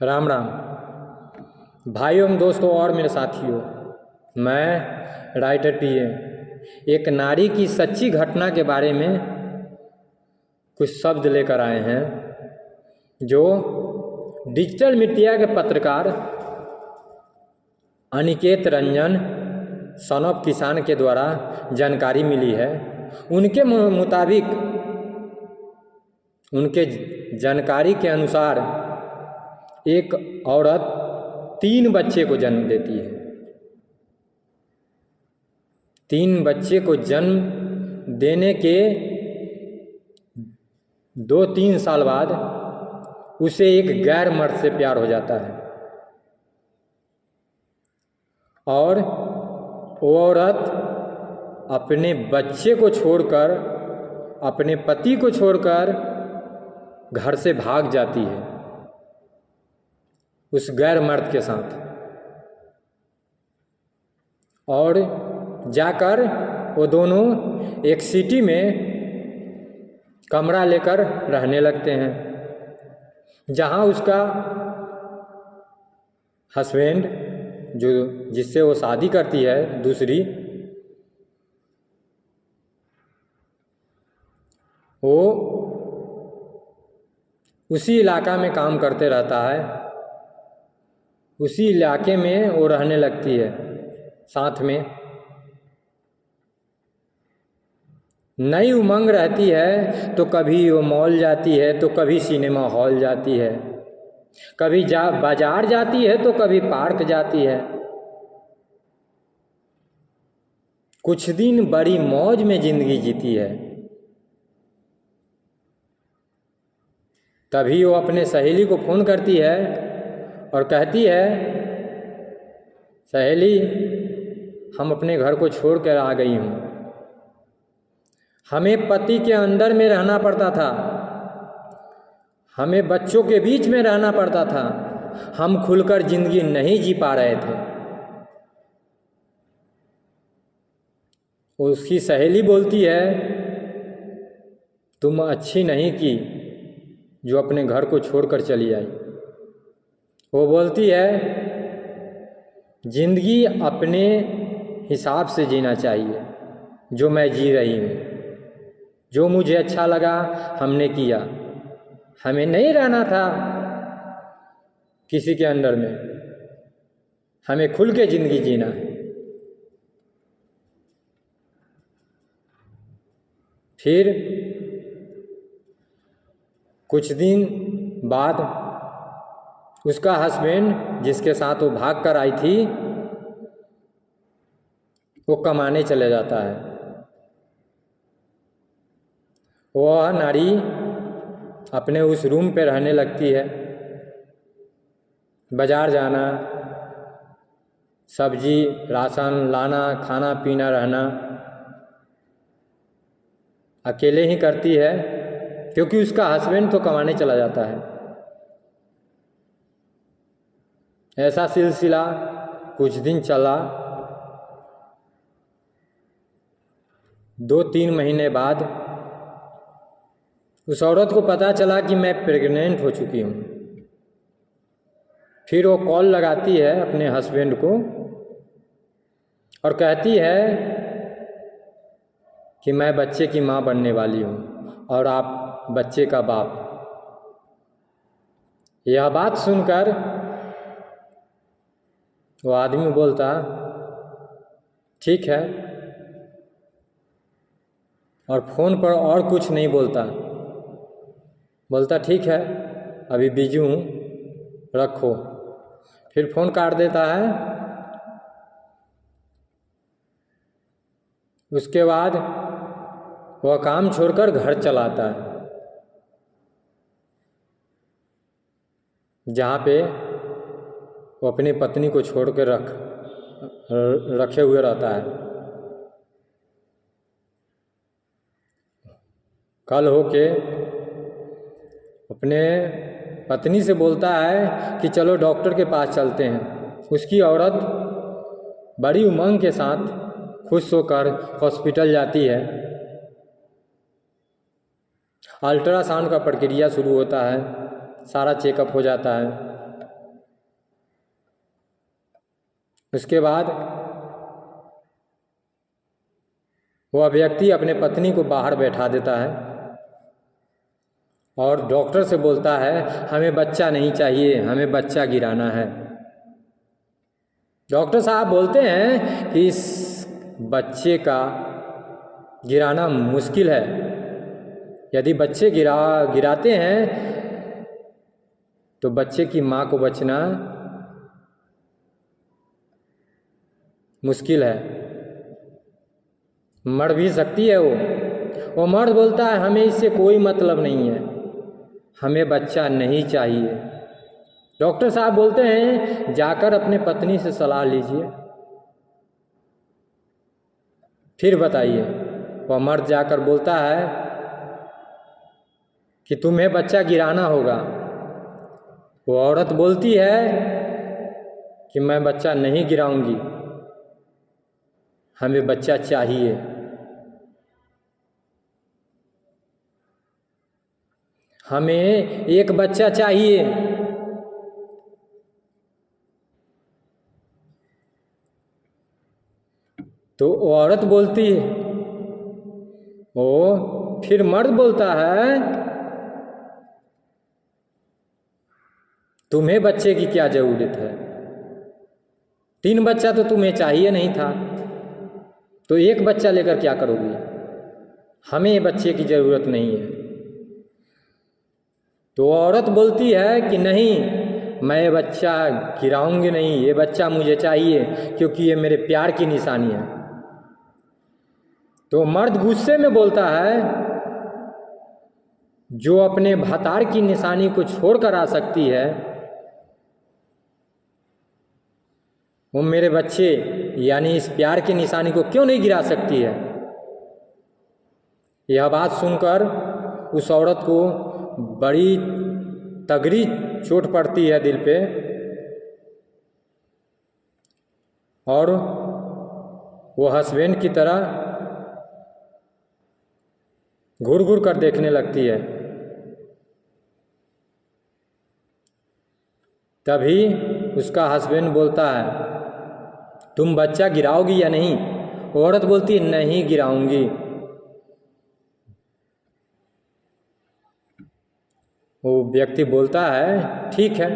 राम राम भाइयों एवं दोस्तों और मेरे साथियों, मैं राइटर टीए एक नारी की सच्ची घटना के बारे में कुछ शब्द लेकर आए हैं जो डिजिटल मीडिया के पत्रकार अनिकेत रंजन सन ऑफ किसान के द्वारा जानकारी मिली है। उनके मुताबिक, उनके जानकारी के अनुसार एक औरत 3 बच्चे को जन्म देती है। 3 बच्चे को जन्म देने के 2-3 साल बाद उसे एक गैर मर्द से प्यार हो जाता है और वो औरत अपने बच्चे को छोड़कर, अपने पति को छोड़कर घर से भाग जाती है उस गैर मर्द के साथ, और जाकर वो दोनों एक सिटी में कमरा लेकर रहने लगते हैं, जहाँ उसका हस्बैंड, जो जिससे वो शादी करती है दूसरी, वो उसी इलाका में काम करते रहता है। उसी इलाके में वो रहने लगती है साथ में। नई उमंग रहती है तो कभी वो मॉल जाती है तो कभी सिनेमा हॉल जाती है, कभी बाजार जाती है तो कभी पार्क जाती है। कुछ दिन बड़ी मौज में जिंदगी जीती है। तभी वो अपने सहेली को फ़ोन करती है और कहती है, सहेली, हम अपने घर को छोड़ कर आ गई हूँ। हमें पति के अंदर में रहना पड़ता था, हमें बच्चों के बीच में रहना पड़ता था, हम खुलकर जिंदगी नहीं जी पा रहे थे। उसकी सहेली बोलती है, तुम अच्छी नहीं की जो अपने घर को छोड़कर चली आई। वो बोलती है, जिंदगी अपने हिसाब से जीना चाहिए, जो मैं जी रही हूँ, जो मुझे अच्छा लगा हमने किया। हमें नहीं रहना था किसी के अंडर में, हमें खुल के जिंदगी जीना है। फिर कुछ दिन बाद उसका हस्बैंड, जिसके साथ वो भाग कर आई थी, वो कमाने चले जाता है। वह नारी अपने उस रूम पे रहने लगती है। बाजार जाना, सब्जी राशन लाना, खाना पीना रहना अकेले ही करती है, क्योंकि उसका हस्बैंड तो कमाने चला जाता है। ऐसा सिलसिला कुछ दिन चला। 2-3 महीने बाद उस औरत को पता चला कि मैं प्रेग्नेंट हो चुकी हूँ। फिर वो कॉल लगाती है अपने हस्बैंड को और कहती है कि मैं बच्चे की माँ बनने वाली हूँ और आप बच्चे का बाप। यह बात सुनकर वो आदमी बोलता, ठीक है, और फ़ोन पर और कुछ नहीं बोलता। बोलता, ठीक है, अभी बिजी हूँ, रखो। फिर फ़ोन काट देता है। उसके बाद वह काम छोड़कर घर चला आता है, जहाँ पे वो अपनी पत्नी को छोड़ कर रखे हुए रहता है। कल होके अपने पत्नी से बोलता है कि चलो डॉक्टर के पास चलते हैं। उसकी औरत बड़ी उमंग के साथ खुश होकर हॉस्पिटल जाती है। अल्ट्रासाउंड का प्रक्रिया शुरू होता है, सारा चेकअप हो जाता है। उसके बाद वह व्यक्ति अपने पत्नी को बाहर बैठा देता है और डॉक्टर से बोलता है हमें बच्चा नहीं चाहिए, हमें बच्चा गिराना है। डॉक्टर साहब बोलते हैं कि इस बच्चे का गिराना मुश्किल है, यदि बच्चे गिराते हैं तो बच्चे की माँ को बचना मुश्किल है, मर भी सकती है वो मर्द बोलता है हमें इससे कोई मतलब नहीं है, हमें बच्चा नहीं चाहिए। डॉक्टर साहब बोलते हैं जाकर अपने पत्नी से सलाह लीजिए, फिर बताइए। वह मर्द जाकर बोलता है कि तुम्हें बच्चा गिराना होगा। वो औरत बोलती है कि मैं बच्चा नहीं गिराऊंगी, हमें बच्चा चाहिए। हमें एक बच्चा चाहिए। तो औरत बोलती है, फिर मर्द बोलता है तुम्हें बच्चे की क्या जरूरत है, 3 बच्चा तो तुम्हें चाहिए नहीं था, तो एक बच्चा लेकर क्या करोगी, हमें बच्चे की जरूरत नहीं है। तो औरत बोलती है कि नहीं, मैं बच्चा गिराऊंगी नहीं, ये बच्चा मुझे चाहिए क्योंकि ये मेरे प्यार की निशानी है। तो मर्द गुस्से में बोलता है जो अपने भतार की निशानी को छोड़कर आ सकती है वो मेरे बच्चे यानी इस प्यार की निशानी को क्यों नहीं गिरा सकती है। यह बात सुनकर उस औरत को बड़ी तगड़ी चोट पड़ती है दिल पे और वो हस्बैंड की तरह घूर घूर कर देखने लगती है। तभी उसका हस्बैंड बोलता है तुम बच्चा गिराओगी या नहीं। औरत बोलती है नहीं गिराऊंगी। वो व्यक्ति बोलता है ठीक है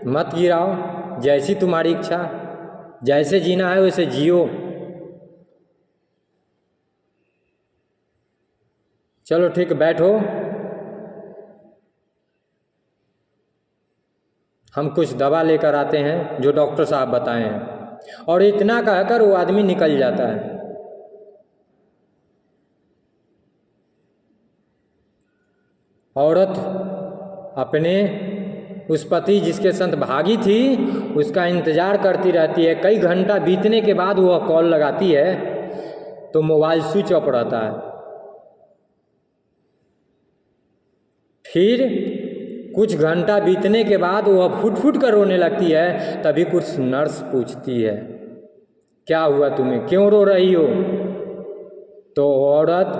मत गिराओ, जैसी तुम्हारी इच्छा, जैसे जीना है वैसे जियो। चलो ठीक बैठो, हम कुछ दवा लेकर आते हैं जो डॉक्टर साहब बताए हैं। और इतना कहकर वो आदमी निकल जाता है। औरत अपने उस पति जिसके संग भागी थी उसका इंतजार करती रहती है। कई घंटा बीतने के बाद वह कॉल लगाती है तो मोबाइल स्विच ऑफ रहता है। फिर कुछ घंटा बीतने के बाद वह फुट फुट कर रोने लगती है। तभी कुछ नर्स पूछती है क्या हुआ तुम्हें, क्यों रो रही हो। तो औरत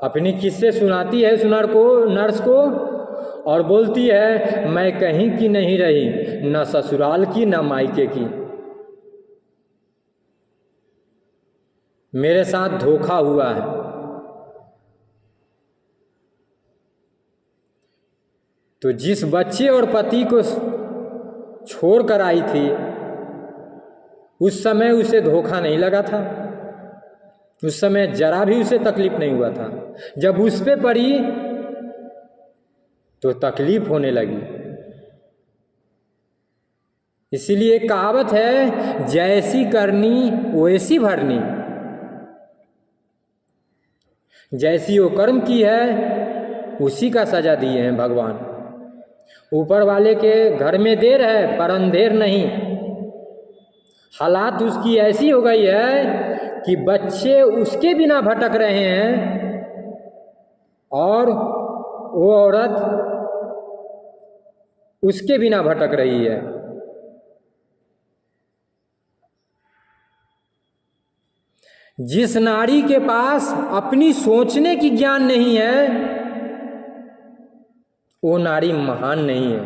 अपनी किस्से सुनाती है नर्स को और बोलती है मैं कहीं की नहीं रही, न ससुराल की न मायके की, मेरे साथ धोखा हुआ है। तो जिस बच्चे और पति को छोड़ कर आई थी उस समय उसे धोखा नहीं लगा था, उस समय जरा भी उसे तकलीफ नहीं हुआ था। जब उस पे पड़ी तो तकलीफ होने लगी। इसीलिए एक कहावत है जैसी करनी वैसी भरनी। जैसी वो कर्म की है उसी का सजा दिए हैं भगवान। ऊपर वाले के घर में देर है पर अंधेर नहीं। हालात उसकी ऐसी हो गई है कि बच्चे उसके बिना भटक रहे हैं और वो औरत उसके बिना भटक रही है। जिस नारी के पास अपनी सोचने की ज्ञान नहीं है वो नारी महान नहीं है।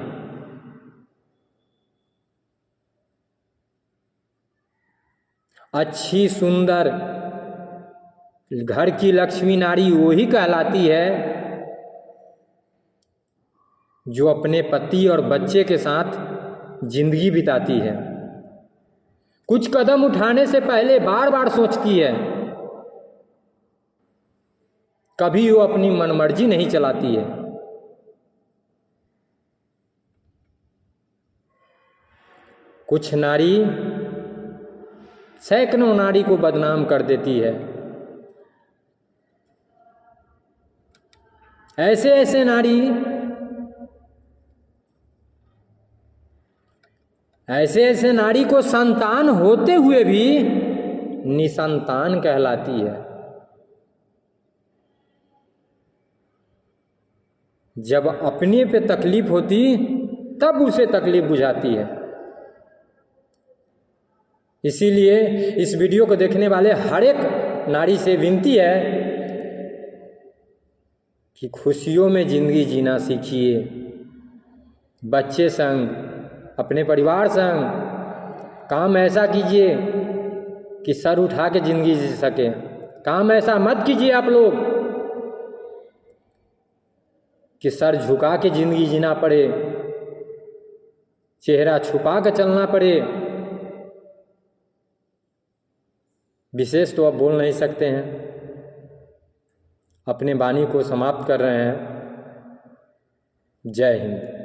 अच्छी सुंदर घर की लक्ष्मी नारी वही कहलाती है जो अपने पति और बच्चे के साथ जिंदगी बिताती है। कुछ कदम उठाने से पहले बार बार सोचती है, कभी वो अपनी मनमर्जी नहीं चलाती है। कुछ नारी सैकड़ों नारी को बदनाम कर देती है। ऐसे ऐसे नारी को संतान होते हुए भी निसंतान कहलाती है। जब अपने पे तकलीफ होती तब उसे तकलीफ बुझाती है। इसीलिए इस वीडियो को देखने वाले हर एक नारी से विनती है कि खुशियों में ज़िंदगी जीना सीखिए। बच्चे संग, अपने परिवार संग काम ऐसा कीजिए कि सर उठा के ज़िंदगी जी सके। काम ऐसा मत कीजिए आप लोग कि सर झुका के ज़िंदगी जीना पड़े, चेहरा छुपा के चलना पड़े। विशेष तो अब बोल नहीं सकते हैं, अपने वाणी को समाप्त कर रहे हैं। जय हिंद।